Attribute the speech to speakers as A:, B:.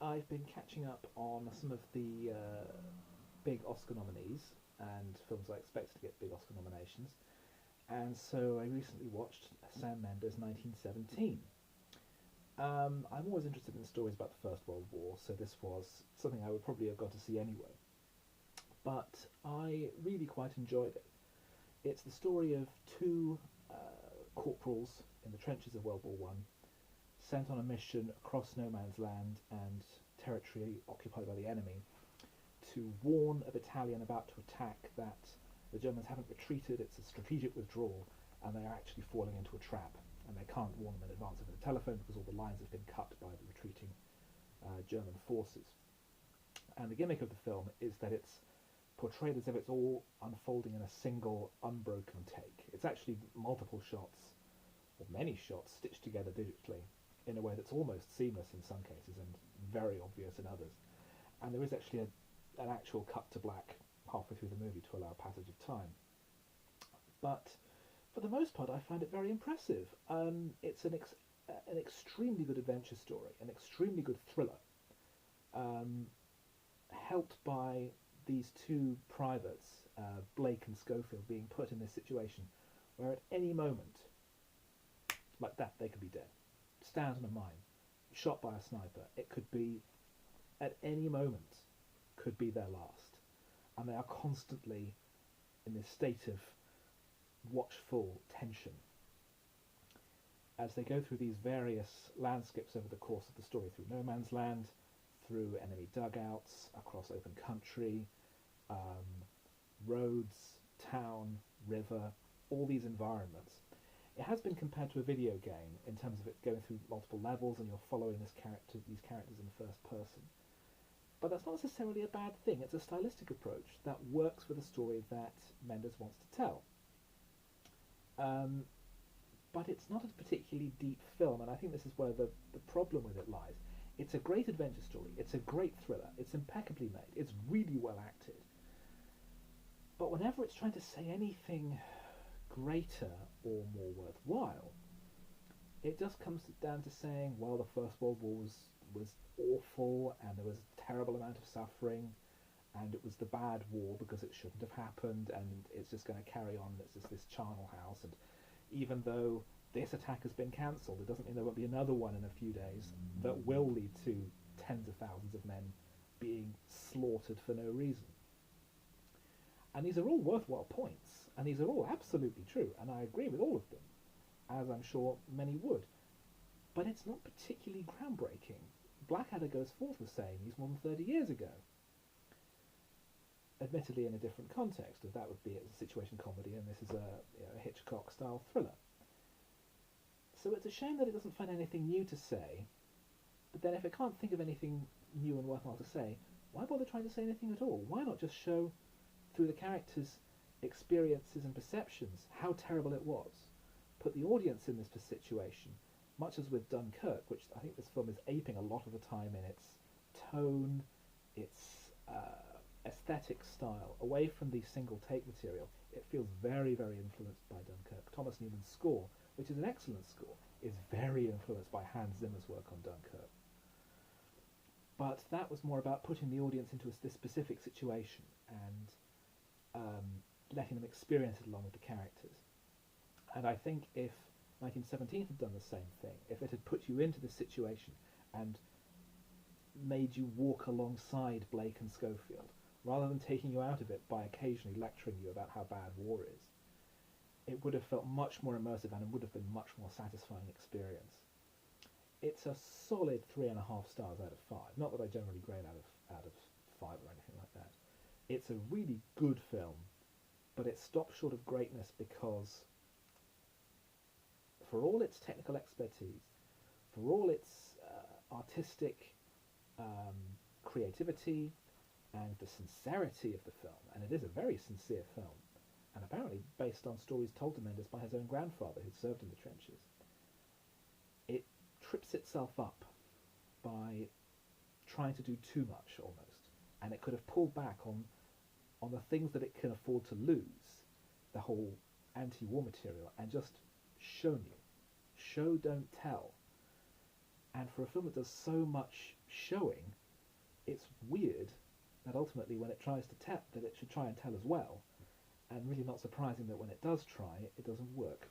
A: I've been catching up on some of the big Oscar nominees and films I expected to get big Oscar nominations, and so I recently watched Sam Mendes 1917. I'm always interested in stories about the First World War, so this was something I would probably have got to see anyway. But I really quite enjoyed it. It's the story of two corporals in the trenches of World War One, sent on a mission across no man's land and territory occupied by the enemy to warn a battalion about to attack that the Germans haven't retreated, it's a strategic withdrawal, and they are actually falling into a trap. And they can't warn them in advance over the telephone because all the lines have been cut by the retreating German forces. And the gimmick of the film is that it's portrayed as if it's all unfolding in a single unbroken take. It's actually multiple shots, or many shots, stitched together digitally in a way that's almost seamless in some cases and very obvious in others. And there is actually an actual cut to black halfway through the movie to allow passage of time. But for the most part, I find it very impressive. It's an extremely good adventure story, an extremely good thriller, um, helped by these two privates, Blake and Schofield, being put in this situation where at any moment, like that, they could be dead. Stand in a mine, shot by a sniper. It could be, at any moment, could be their last. And they are constantly in this state of watchful tension as they go through these various landscapes over the course of the story, through no man's land, through enemy dugouts, across open country, um, roads, town, river, all these environments. It has been compared to a video game in terms of it going through multiple levels and you're following these characters in first person. But that's not necessarily a bad thing. It's a stylistic approach that works for the story that Mendes wants to tell. Um, but it's not a particularly deep film, and I think this is where the problem with it lies. It's a great adventure story, it's a great thriller, it's impeccably made, it's really well acted. But whenever it's trying to say anything greater or more worthwhile, it just comes down to saying, well, the First World War was awful, and there was a terrible amount of suffering, and it was the bad war because it shouldn't have happened, and it's just going to carry on. It's just this charnel house, and even though this attack has been cancelled, it doesn't mean there won't be another one in a few days that will lead to tens of thousands of men being slaughtered for no reason. And these are all worthwhile points, and these are all absolutely true, and I agree with all of them, as I'm sure many would. But it's not particularly groundbreaking. Blackadder goes forth with saying he's more than 30 years ago. Admittedly in a different context, of that would be a situation comedy, and this is a Hitchcock-style thriller. So it's a shame that it doesn't find anything new to say, but then if it can't think of anything new and worthwhile to say, why bother trying to say anything at all? Why not just show, through the characters' experiences and perceptions, how terrible it was? Put the audience in this situation, much as with Dunkirk, which I think this film is aping a lot of the time in its tone, its aesthetic style, away from the single take material. It feels very, very influenced by Dunkirk. Thomas Newman's score, which is an excellent score, is very influenced by Hans Zimmer's work on Dunkirk. But that was more about putting the audience into this specific situation and letting them experience it along with the characters. And I think if 1917 had done the same thing, if it had put you into this situation and made you walk alongside Blake and Schofield, rather than taking you out of it by occasionally lecturing you about how bad war is, it would have felt much more immersive and it would have been a much more satisfying experience. It's a solid 3.5 stars out of 5. Not that I generally grade out of 5 or anything like that. It's a really good film, but it stops short of greatness because, for all its technical expertise, for all its artistic creativity, and the sincerity of the film, and it is a very sincere film, and apparently based on stories told to Mendes by his own grandfather who'd served in the trenches, it trips itself up by trying to do too much almost, and it could have pulled back on the things that it can afford to lose, the whole anti-war material, and just shown you. Show, don't tell. And for a film that does so much showing, it's weird that ultimately when it tries to tell, that it should try and tell as well, and really not surprising that when it does try, it doesn't work.